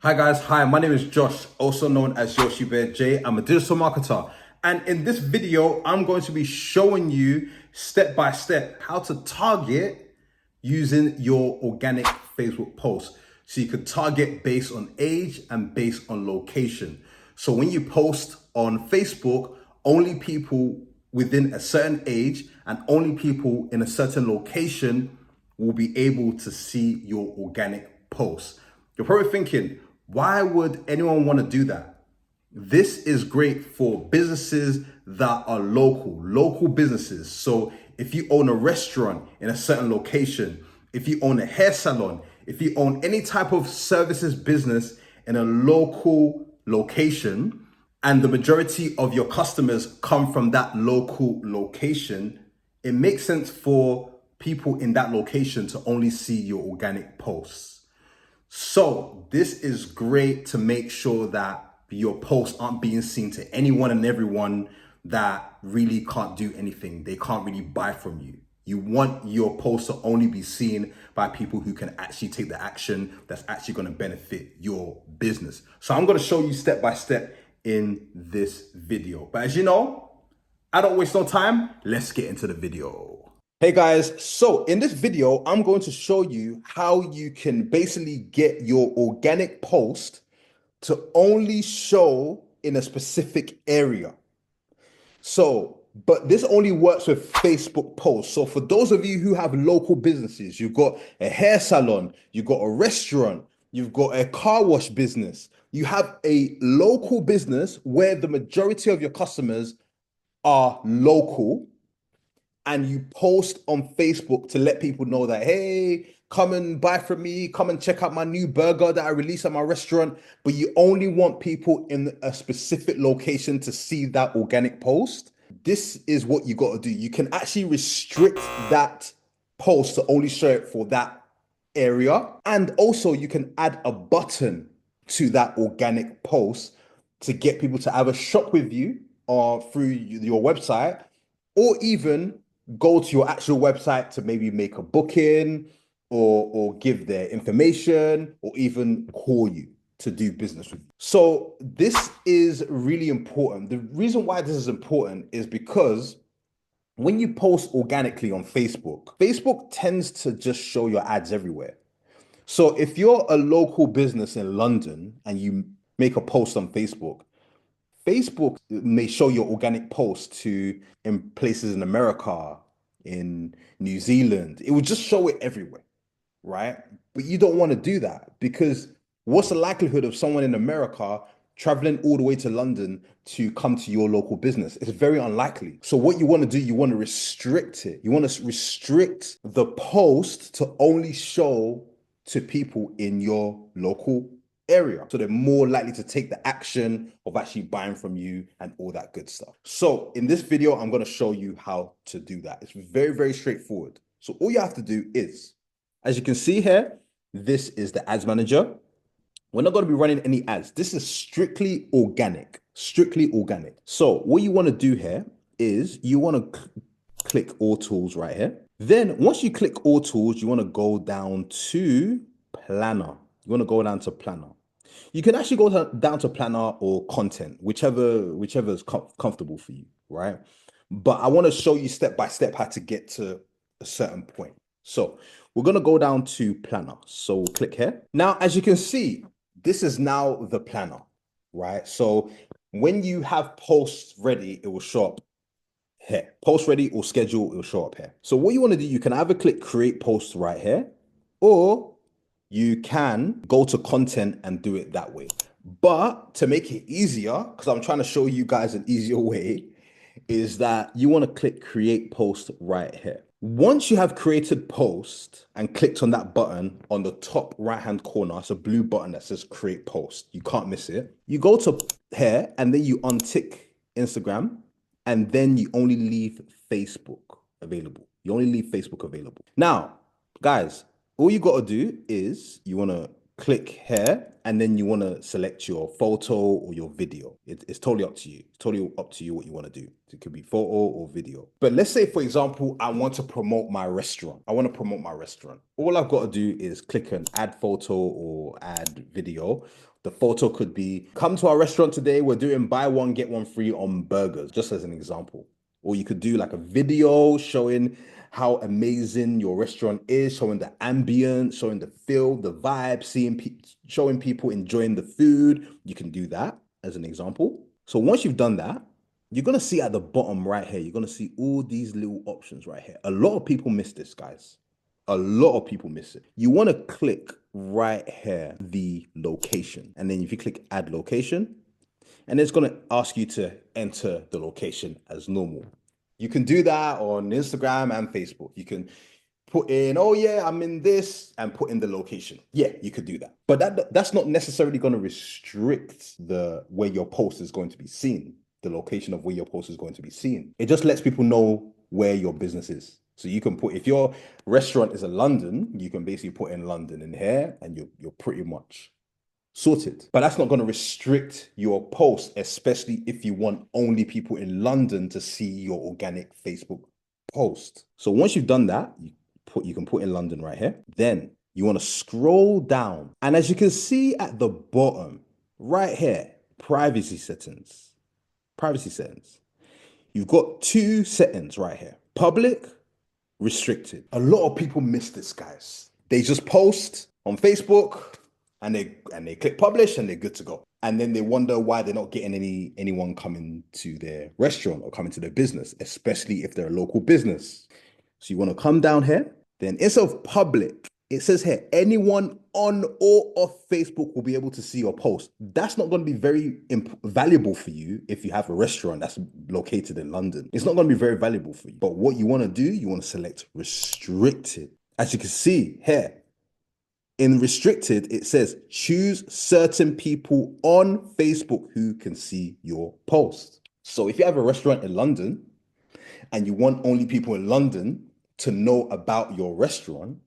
Hi guys, hi, my name is Josh, also known as Yoshi Bear J. I'm a digital marketer. And in this video, I'm going to be showing you step by step how to target using your organic Facebook posts. So you could target based on age and based on location. So when you post on Facebook, only people within a certain age and only people in a certain location will be able to see your organic posts. You're probably thinking, why would anyone want to do that? This is great for businesses that are local businesses. So if you own a restaurant in a certain location, if you own a hair salon, if you own any type of services business in a local location, and the majority of your customers come from that local location, it makes sense for people in that location to only see your organic posts. So this is great to make sure that your posts aren't being seen to anyone and everyone that really can't do anything. They can't really buy from you. You want your posts to only be seen by people who can actually take the action that's actually going to benefit your business. So I'm going to show you step by step in this video. But as you know, I don't waste no time. Let's get into the video. Hey guys, so in this video, I'm going to show you how you can basically get your organic post to only show in a specific area. But this only works with Facebook posts. So for those of you who have local businesses, you've got a hair salon, you've got a restaurant, you've got a car wash business, you have a local business where the majority of your customers are local, and you post on Facebook to let people know that, hey, come and buy from me, come and check out my new burger that I released at my restaurant, but you only want people in a specific location to see that organic post. This is what you got to do. You can actually restrict that post to only show it for that area. And also you can add a button to that organic post to get people to either shop with you or through your website, or even go to your actual website to maybe make a booking or give their information or even call you to do business with you. So this is really important. The reason why this is important is because when you post organically on Facebook, Facebook tends to just show your ads everywhere. So if you're a local business in London and you make a post on Facebook, Facebook may show your organic post to in places in America, in New Zealand. It will just show it everywhere, right? But you don't want to do that because what's the likelihood of someone in America traveling all the way to London to come to your local business? It's very unlikely. So what you want to do, you want to restrict it. You want to restrict the post to only show to people in your local area. So they're more likely to take the action of actually buying from you and all that good stuff. So in this video, I'm going to show you how to do that. It's very, very straightforward. So all you have to do is, as you can see here, this is the ads manager. We're not going to be running any ads. This is strictly organic, strictly organic. So what you want to do here is you want to click all tools right here. Then once you click all tools, you want to go down to planner. You want to go down to planner. You can actually go down to planner or content, whichever is comfortable for you, right? But I want to show you step by step how to get to a certain point. So we're going to go down to planner. So we'll click here. Now, as you can see, this is now the planner, right? So when you have posts ready, it will show up here. Post ready or schedule, it will show up here. So what you want to do, you can either click create post right here, or you can go to content and do it that way. But to make it easier, because I'm trying to show you guys an easier way, is that you want to click create post right here. Once you have created post and clicked on that button on the top right hand corner, it's a blue button that says create post. You can't miss it. You go to here and then you untick Instagram, and then you only leave Facebook available. You only leave Facebook available. Now, guys, all you got to do is you want to click here, and then you want to select your photo or your video. It's totally up to you. It's totally up to you what you want to do. It could be photo or video. But let's say, for example, I want to promote my restaurant. I want to promote my restaurant. All I've got to do is click on add photo or add video. The photo could be, come to our restaurant today. We're doing buy one, get one free on burgers, just as an example. Or you could do like a video showing how amazing your restaurant is, showing the ambience, showing the feel, the vibe, showing people enjoying the food. You can do that as an example. So once you've done that, you're going to see at the bottom right here, you're going to see all these little options right here. A lot of people miss this, guys. A lot of people miss it. You want to click right here, the location. And then if you click add location, and it's going to ask you to enter the location as normal. You can do that on Instagram and Facebook. You can put in, oh yeah, I'm in this, and put in the location. Yeah, you could do that. But that's not necessarily going to restrict the where your post is going to be seen, the location of where your post is going to be seen. It just lets people know where your business is. So you can put, if your restaurant is in London, you can basically put in London in here, and you're pretty much sorted. But that's not going to restrict your post, especially if you want only people in London to see your organic Facebook post. So once you've done that, you can put in London right here. Then you want to scroll down. And as you can see at the bottom, right here, privacy settings. Privacy settings. You've got two settings right here. Public, restricted. A lot of people miss this, guys. They just post on Facebook, and they click publish and they're good to go. And then they wonder why they're not getting anyone coming to their restaurant or coming to their business, especially if they're a local business. So you want to come down here. Then instead of public, it says here, anyone on or off Facebook will be able to see your post. That's not going to be very valuable for you if you have a restaurant that's located in London. It's not going to be very valuable for you. But what you want to do, you want to select restricted. As you can see here, in restricted, it says choose certain people on Facebook who can see your post. So if you have a restaurant in London and you want only people in London to know about your restaurant,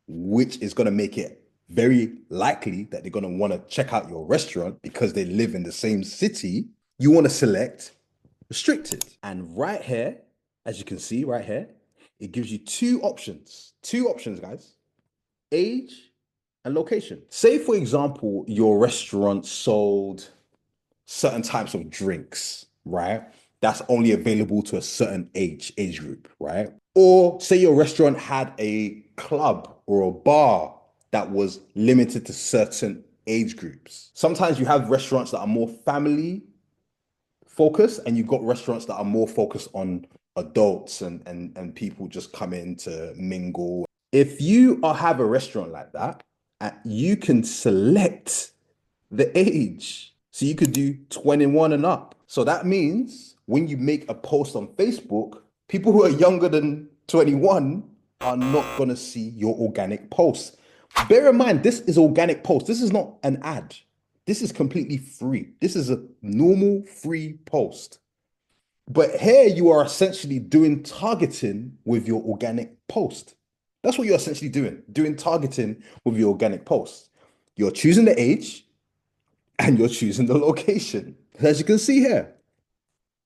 which is going to make it very likely that they're going to want to check out your restaurant because they live in the same city, you want to select restricted. And right here, as you can see right here, it gives you two options, guys. Age and location. Say, for example, your restaurant sold certain types of drinks, right? That's only available to a certain age group, right? Or say your restaurant had a club or a bar that was limited to certain age groups. Sometimes you have restaurants that are more family focused, and you've got restaurants that are more focused on adults and people just come in to mingle. If you have a restaurant like that, you can select the age. So you could do 21 and up. So that means when you make a post on Facebook, people who are younger than 21 are not going to see your organic post. Bear in mind, this is organic post. This is not an ad. This is completely free. This is a normal free post. But here you are essentially doing targeting with your organic post. That's what you're essentially doing targeting with your organic post. You're choosing the age and you're choosing the location. As you can see here,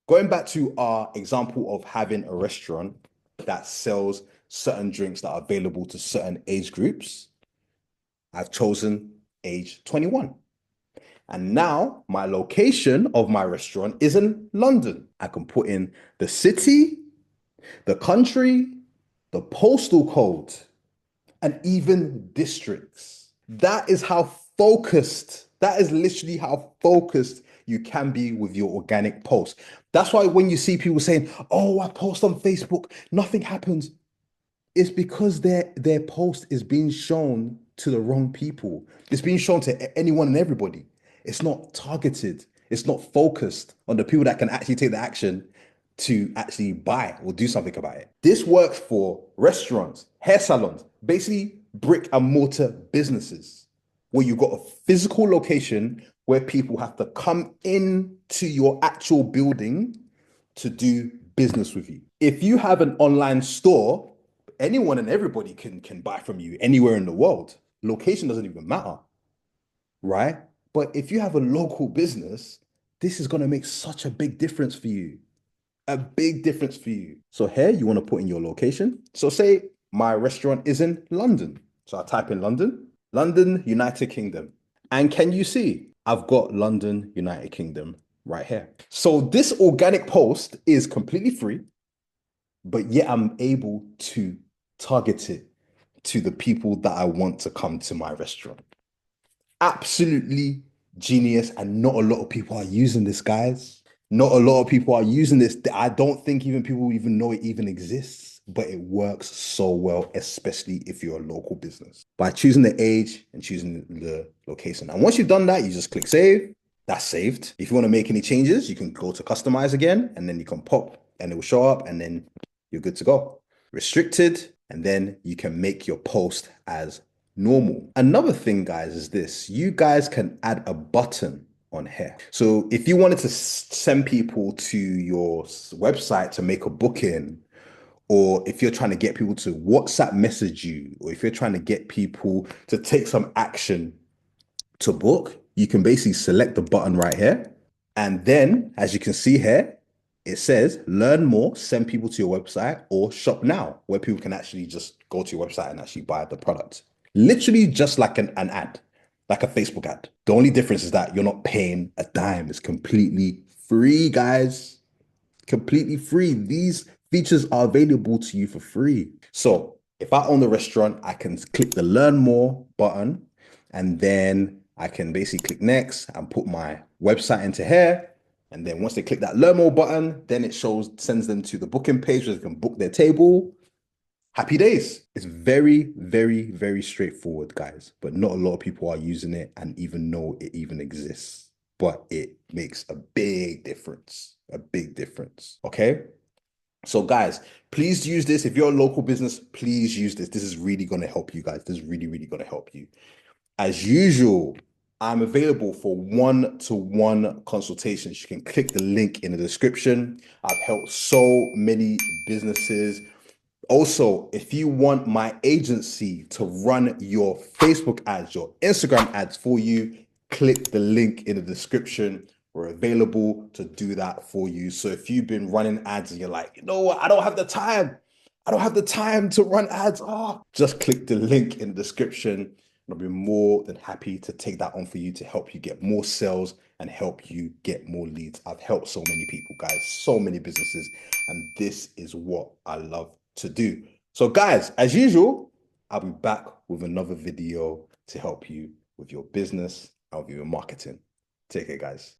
going back to our example of having a restaurant that sells certain drinks that are available to certain age groups, I've chosen age 21. And now my location of my restaurant is in London. I can put in the city, the country, the postal code, and even districts. That is literally how focused you can be with your organic post. That's why when you see people saying, oh, I post on Facebook, nothing happens. It's because their post is being shown to the wrong people. It's being shown to anyone and everybody. It's not targeted. It's not focused on the people that can actually take the action to actually buy or do something about it. This works for restaurants, hair salons, basically brick and mortar businesses where you've got a physical location where people have to come into your actual building to do business with you. If you have an online store, anyone and everybody can buy from you anywhere in the world. Location doesn't even matter. right? But if you have a local business, this is going to make such a big difference for you. A big difference for you. So here you want to put in your location. So say my restaurant is in London. So I type in London, London, United Kingdom. And can you see I've got London, United Kingdom right here. So this organic post is completely free, but yet I'm able to target it to the people that I want to come to my restaurant. Absolutely genius, and not a lot of people are using this, guys. Not a lot of people are using this. I don't think even people even know it even exists, but it works so well, especially if you're a local business. By choosing the age and choosing the location. And once you've done that, you just click save. That's saved. If you want to make any changes, you can go to customize again, and then you can pop and it will show up, and then you're good to go. Restricted, and then you can make your post as normal. Another thing, guys, is this. You guys can add a button on here. So if you wanted to send people to your website to make a booking, or if you're trying to get people to WhatsApp message you, or if you're trying to get people to take some action to book, you can basically select the button right here. And then, as you can see here, it says learn more, send people to your website, or shop now, where people can actually just go to your website and actually buy the product. Literally just like an ad, like a Facebook ad. The only difference is that you're not paying a dime. It's completely free, guys. Completely free. These features are available to you for free. So if I own the restaurant, I can click the learn more button, and then I can basically click next and put my website into here. And then once they click that learn more button, then it sends them to the booking page where they can book their table. Happy days. It's very, very, very straightforward, guys, but not a lot of people are using it and even know it even exists, but it makes a big difference, a big difference. Okay. So guys, please use this. If you're a local business, please use this. This is really going to help you guys. This is really, really going to help you. As usual, I'm available for one-to-one consultations. You can click the link in the description. I've helped so many businesses. Also, if you want my agency to run your Facebook ads, your Instagram ads for you, click the link in the description. We're available to do that for you. So if you've been running ads and you're like, you know what, I don't have the time. I don't have the time to run ads. Oh, just click the link in the description. And I'll be more than happy to take that on for you to help you get more sales and help you get more leads. I've helped so many people, guys, so many businesses, and this is what I love to do. So guys, as usual, I'll be back with another video to help you with your business and with your marketing. Take care, guys.